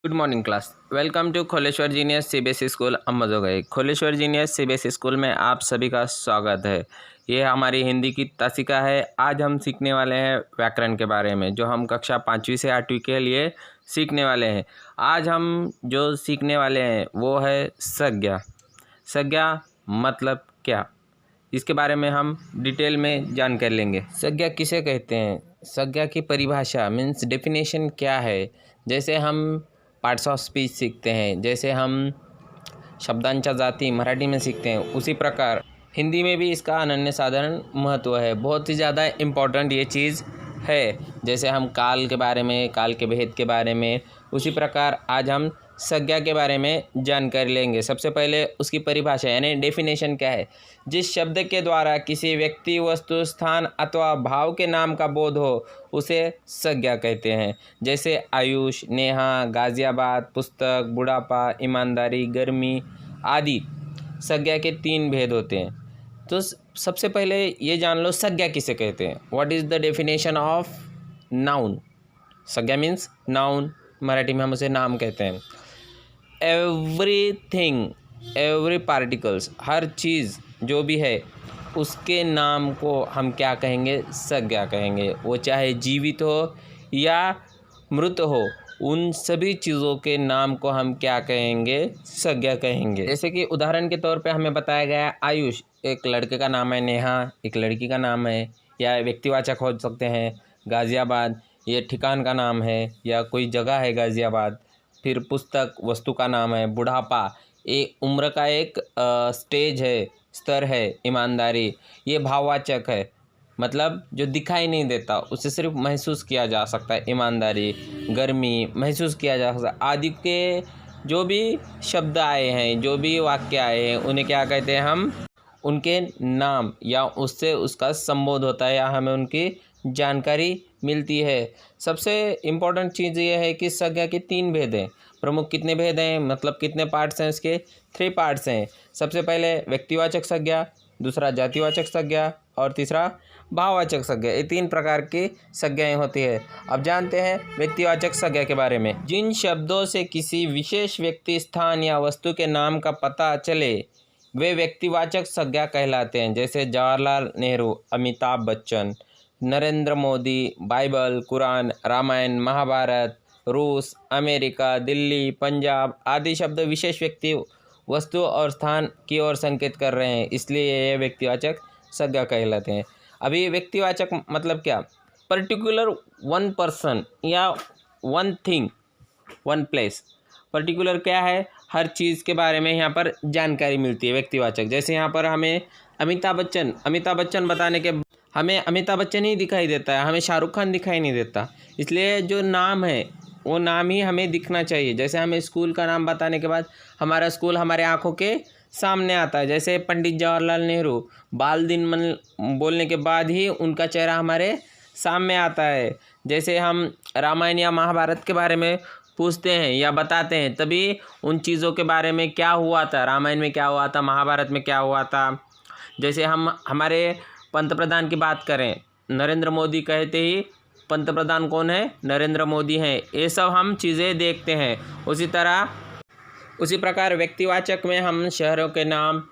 Good morning class. Welcome to Kholeshwar genius CBSE school Ambajogai. Kholeshwar genius CBSE school में आप सभी का स्वागत है। ये हमारी हिंदी की तासिका है। आज हम सीखने वाले हैं व्याकरण के बारे में, जो हम कक्षा 5वीं से 8वीं के लिए सीखने वाले हैं। आज हम जो सीखने वाले हैं वो है संज्ञा। संज्ञा मतलब क्या, इसके बारे में हम डिटेल में जानकारी लेंगे। संज्ञा किसे कहते हैं, संज्ञा की परिभाषा मीन्स डेफिनेशन क्या है। जैसे हम पार्ट्स ऑफ स्पीच सीखते हैं, जैसे हम शब्दांच्या जाती मराठी में सीखते हैं, उसी प्रकार हिंदी में भी इसका अनन्य साधारण महत्व है। बहुत ही ज़्यादा इम्पोर्टेंट ये चीज़ है। जैसे हम काल के बारे में, काल के भेद के बारे में, उसी प्रकार आज हम संज्ञा के बारे में जानकारी लेंगे। सबसे पहले उसकी परिभाषा यानी डेफिनेशन क्या है। जिस शब्द के द्वारा किसी व्यक्ति, वस्तु, स्थान अथवा भाव के नाम का बोध हो उसे संज्ञा कहते हैं। जैसे आयुष, नेहा, गाजियाबाद, पुस्तक, बुढ़ापा, ईमानदारी, गर्मी आदि संज्ञा के 3 भेद होते हैं। तो सबसे पहले ये जान लो संज्ञा किसे कहते हैं। What is the definition of noun. संज्ञा मीन्स नाउन, मराठी में हम उसे नाम कहते हैं। एवरीथिंग, एवरी पार्टिकल्स, हर चीज़ जो भी है उसके नाम को हम क्या कहेंगे, संज्ञा कहेंगे। वो चाहे जीवित हो या मृत हो, उन सभी चीज़ों के नाम को हम क्या कहेंगे, संज्ञा कहेंगे। जैसे कि उदाहरण के तौर पे हमें बताया गया है आयुष एक लड़के का नाम है, नेहा एक लड़की का नाम है, या व्यक्तिवाचक हो सकते हैं। गाज़ियाबाद ये ठिकान का नाम है या कोई जगह है गाज़ियाबाद। फिर पुस्तक वस्तु का नाम है। बुढ़ापा ये उम्र का एक स्टेज है, स्तर है। ईमानदारी ये भाववाचक है, मतलब जो दिखाई नहीं देता, उसे सिर्फ महसूस किया जा सकता है। ईमानदारी, गर्मी महसूस किया जा सकता है। आदि के जो भी शब्द आए हैं, जो भी वाक्य आए हैं, उन्हें क्या कहते हैं हम, उनके नाम या उससे उसका संबोध होता है या हमें उनकी जानकारी मिलती है। सबसे इम्पोर्टेंट चीज़ ये है कि संज्ञा के 3 भेद हैं। प्रमुख कितने भेद हैं, मतलब कितने पार्ट्स हैं इसके, 3 पार्ट्स हैं। सबसे पहले व्यक्तिवाचक संज्ञा, दूसरा जातिवाचक संज्ञा और तीसरा भाववाचक संज्ञा। ये 3 प्रकार की संज्ञाएं होती है। अब जानते हैं व्यक्तिवाचक संज्ञा के बारे में। जिन शब्दों से किसी विशेष व्यक्ति, स्थान या वस्तु के नाम का पता चले वे व्यक्तिवाचक संज्ञा कहलाते हैं। जैसे जवाहरलाल नेहरू, अमिताभ बच्चन, नरेंद्र मोदी, बाइबल, कुरान, रामायण, महाभारत, रूस, अमेरिका, दिल्ली, पंजाब आदि शब्द विशेष व्यक्ति, वस्तु और स्थान की ओर संकेत कर रहे हैं, इसलिए ये व्यक्तिवाचक संज्ञा कहलाते हैं। अभी व्यक्तिवाचक मतलब क्या, पर्टिकुलर वन पर्सन या one thing, one place. Particular क्या है, हर चीज़ के बारे में यहाँ पर जानकारी मिलती है। व्यक्तिवाचक जैसे यहाँ पर हमें अमिताभ बच्चन बताने के हमें अमिताभ बच्चन ही दिखाई देता है, हमें शाहरुख खान दिखाई नहीं देता। इसलिए जो नाम है वो नाम ही हमें दिखना चाहिए। जैसे हमें स्कूल का नाम बताने के बाद हमारा स्कूल हमारे आँखों के सामने आता है। जैसे पंडित जवाहरलाल नेहरू, बाल दिन मन बोलने के बाद ही उनका चेहरा हमारे सामने आता है। जैसे हम रामायण या महाभारत के बारे में पूछते हैं या बताते हैं, तभी उन चीज़ों के बारे में क्या हुआ था, रामायण में क्या हुआ था, महाभारत में क्या हुआ था। जैसे हम हमारे पंतप्रधान की बात करें, नरेंद्र मोदी कहते ही पंतप्रधान कौन है, नरेंद्र मोदी हैं। ये सब हम चीज़ें देखते हैं। उसी प्रकार व्यक्तिवाचक में हम शहरों के नाम,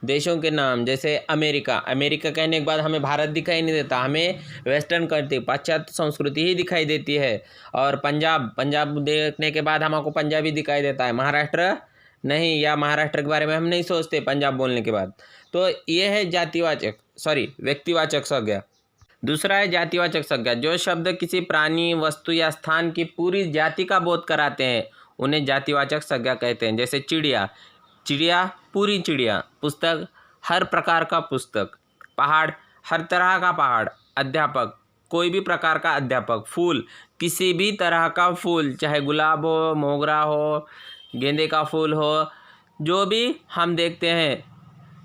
देशों के नाम, जैसे अमेरिका कहने के बाद हमें भारत दिखाई नहीं देता, हमें वेस्टर्न कंट्री, पाश्चात्य संस्कृति ही दिखाई देती है। और पंजाब देखने के बाद हमको पंजाबी दिखाई देता है, महाराष्ट्र नहीं, या महाराष्ट्र के बारे में हम नहीं सोचते पंजाब बोलने के बाद। तो ये है व्यक्तिवाचक संज्ञा। दूसरा है जातिवाचक संज्ञा। जो शब्द किसी प्राणी, वस्तु या स्थान की पूरी जाति का बोध कराते हैं उन्हें जातिवाचक संज्ञा कहते हैं। जैसे चिड़िया पूरी चिड़िया, पुस्तक हर प्रकार का पुस्तक, पहाड़ हर तरह का पहाड़, अध्यापक कोई भी प्रकार का अध्यापक, फूल किसी भी तरह का फूल, चाहे गुलाब हो, मोगरा हो, गेंदे का फूल हो, जो भी हम देखते हैं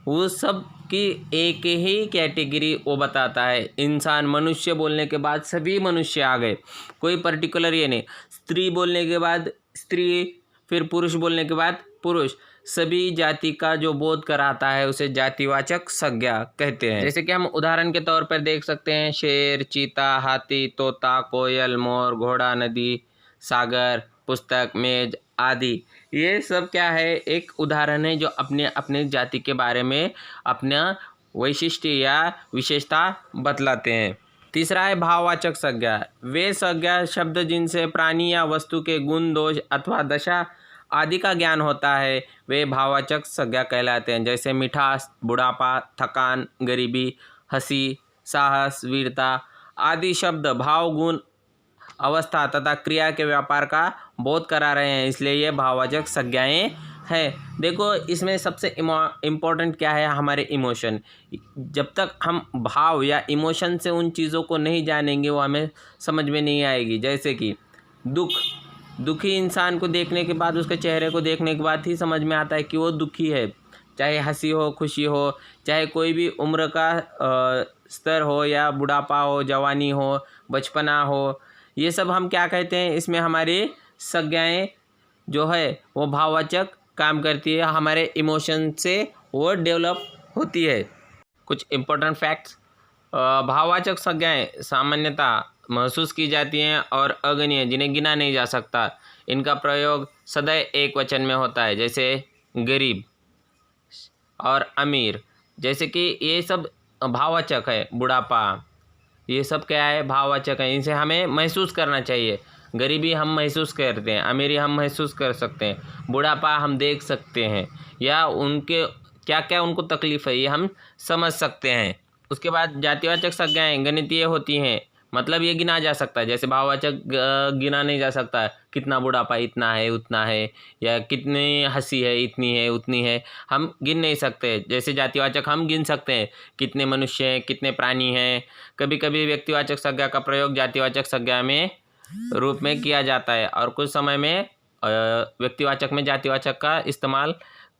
वो सब की एक ही कैटेगरी वो बताता है। इंसान, मनुष्य बोलने के बाद सभी मनुष्य आ गए, कोई पर्टिकुलर ये नहीं। स्त्री बोलने के बाद स्त्री, फिर पुरुष बोलने के बाद पुरुष, सभी जाति का जो बोध कराता है उसे जातिवाचक संज्ञा कहते हैं। जैसे कि हम उदाहरण के तौर पर देख सकते हैं, शेर, चीता, हाथी, तोता, कोयल, मोर, घोड़ा, नदी, सागर, पुस्तक, मेज आदि। ये सब क्या है, एक उदाहरण है जो अपने अपने जाति के बारे में अपना वैशिष्ट्य या विशेषता बतलाते हैं। तीसरा है भाववाचक संज्ञा। वे संज्ञा शब्द जिनसे प्राणी या वस्तु के गुण, दोष अथवा दशा आदि का ज्ञान होता है वे भाववाचक संज्ञा कहलाते हैं। जैसे मिठास, बुढ़ापा, थकान, गरीबी, हंसी, साहस, वीरता आदि शब्द भाव, गुण, अवस्था तथा क्रिया के व्यापार का बोध करा रहे हैं, इसलिए ये भाववाचक संज्ञाएं हैं। देखो इसमें सबसे इम्पोर्टेंट क्या है, हमारे इमोशन। जब तक हम भाव या इमोशन से उन चीज़ों को नहीं जानेंगे वो हमें समझ में नहीं आएगी। जैसे कि दुखी इंसान को देखने के बाद, उसके चेहरे को देखने के बाद ही समझ में आता है कि वो दुखी है। चाहे हंसी हो, खुशी हो, चाहे कोई भी उम्र का स्तर हो या बुढ़ापा हो, जवानी हो, बचपना हो, ये सब हम क्या कहते हैं, इसमें हमारी संज्ञाएं जो है वो भाववाचक काम करती है, हमारे इमोशन से वो डेवलप होती है। कुछ इम्पोर्टेंट फैक्ट्स। भाववाचक संज्ञाएं सामान्यतः महसूस की जाती हैं और अगणिय, जिन्हें गिना नहीं जा सकता। इनका प्रयोग सदैव एक वचन में होता है, जैसे गरीब और अमीर। जैसे कि ये सब भाववाचक है। बुढ़ापा, ये सब क्या है, भाववाचक है। इनसे हमें महसूस करना चाहिए। गरीबी हम महसूस करते हैं, अमीरी हम महसूस कर सकते हैं, बुढ़ापा हम देख सकते हैं, या उनके क्या क्या उनको तकलीफ़ है ये हम समझ सकते हैं। उसके बाद जातिवाचक संज्ञाएं गणितीय होती हैं, मतलब ये गिना जा सकता है। जैसे भाववाचक गिना नहीं जा सकता, कितना बुढ़ापा, इतना है, उतना है, या कितनी हंसी है, इतनी है, उतनी है, हम गिन नहीं सकते। जैसे जातिवाचक हम गिन सकते हैं, कितने मनुष्य हैं, कितने प्राणी हैं। कभी कभी व्यक्तिवाचक संज्ञा का प्रयोग जातिवाचक संज्ञा में रूप में किया जाता है और कुछ समय में व्यक्तिवाचक में जातिवाचक का इस्तेमाल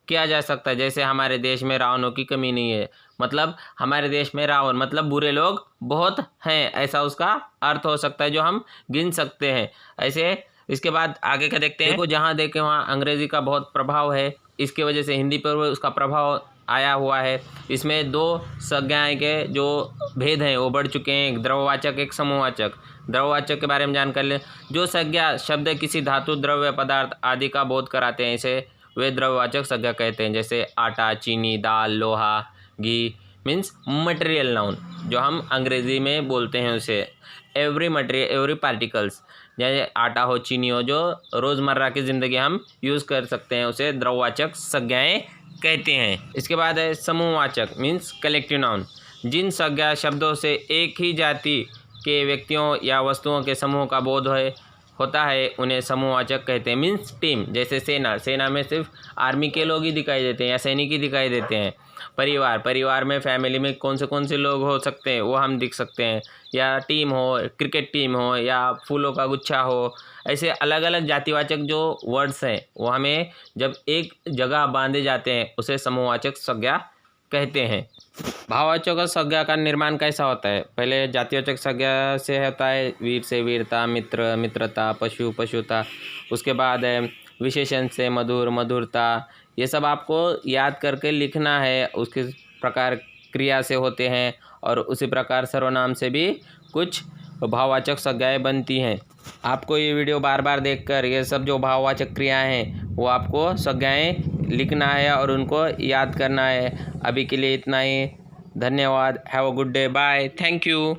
किया जा सकता है। जैसे हमारे देश में रावणों की कमी नहीं है, मतलब हमारे देश में रावण मतलब बुरे लोग बहुत हैं, ऐसा उसका अर्थ हो सकता है जो हम गिन सकते हैं। ऐसे इसके बाद आगे का देखते हैं। देखो जहाँ देखें वहाँ अंग्रेज़ी का बहुत प्रभाव है, इसके वजह से हिंदी पर उसका प्रभाव आया हुआ है। इसमें दो संज्ञाएं के जो भेद हैं वो बढ़ चुके हैं, एक द्रव्यवाचक, एक समूहवाचक। द्रव्यवाचक के बारे में जानकारी लें। जो संज्ञा शब्द किसी धातु, द्रव्य, पदार्थ आदि का बोध कराते हैं इसे वे द्रव्यवाचक संज्ञा कहते हैं। जैसे आटा, चीनी, दाल, लोहा, घी मीन्स मटेरियल नाउन, जो हम अंग्रेज़ी में बोलते हैं उसे एवरी मटेरियल, एवरी पार्टिकल्स। जैसे आटा हो, चीनी हो, जो रोज़मर्रा की ज़िंदगी हम यूज़ कर सकते हैं, उसे द्रव्यवाचक संज्ञाएं कहते हैं। इसके बाद है समूहवाचक मीन्स कलेक्टिव नाउन। जिन संज्ञा शब्दों से एक ही जाति के व्यक्तियों या वस्तुओं के समूह का बोध होता है उन्हें समूहवाचक कहते हैं। मीन्स टीम, जैसे सेना में सिर्फ आर्मी के लोग ही दिखाई देते हैं या सैनिक ही दिखाई देते हैं। परिवार में फैमिली में कौन से लोग हो सकते हैं वो हम दिख सकते हैं, या टीम हो, क्रिकेट टीम हो, या फूलों का गुच्छा हो। ऐसे अलग अलग जातिवाचक जो वर्ड्स हैं वो हमें जब एक जगह बांधे जाते हैं उसे समूहवाचक संज्ञा कहते हैं। भाववाचक संज्ञा का निर्माण कैसा होता है? पहले जातिवाचक संज्ञा से होता है वीर से वीरता, मित्र मित्रता, पशु पशुता। उसके बाद है विशेषण से मधुर मधुरता। ये सब आपको याद करके लिखना है। उसके प्रकार क्रिया से होते हैं और उसी प्रकार सर्वनाम से भी कुछ भाववाचक संज्ञाएं बनती हैं। आपको ये वीडियो बार बार देखकर ये सब जो भाववाचक क्रियाएं हैं वो आपको संज्ञाएं लिखना है और उनको याद करना है। अभी के लिए इतना ही। धन्यवाद। Have a good day. Bye. Thank you.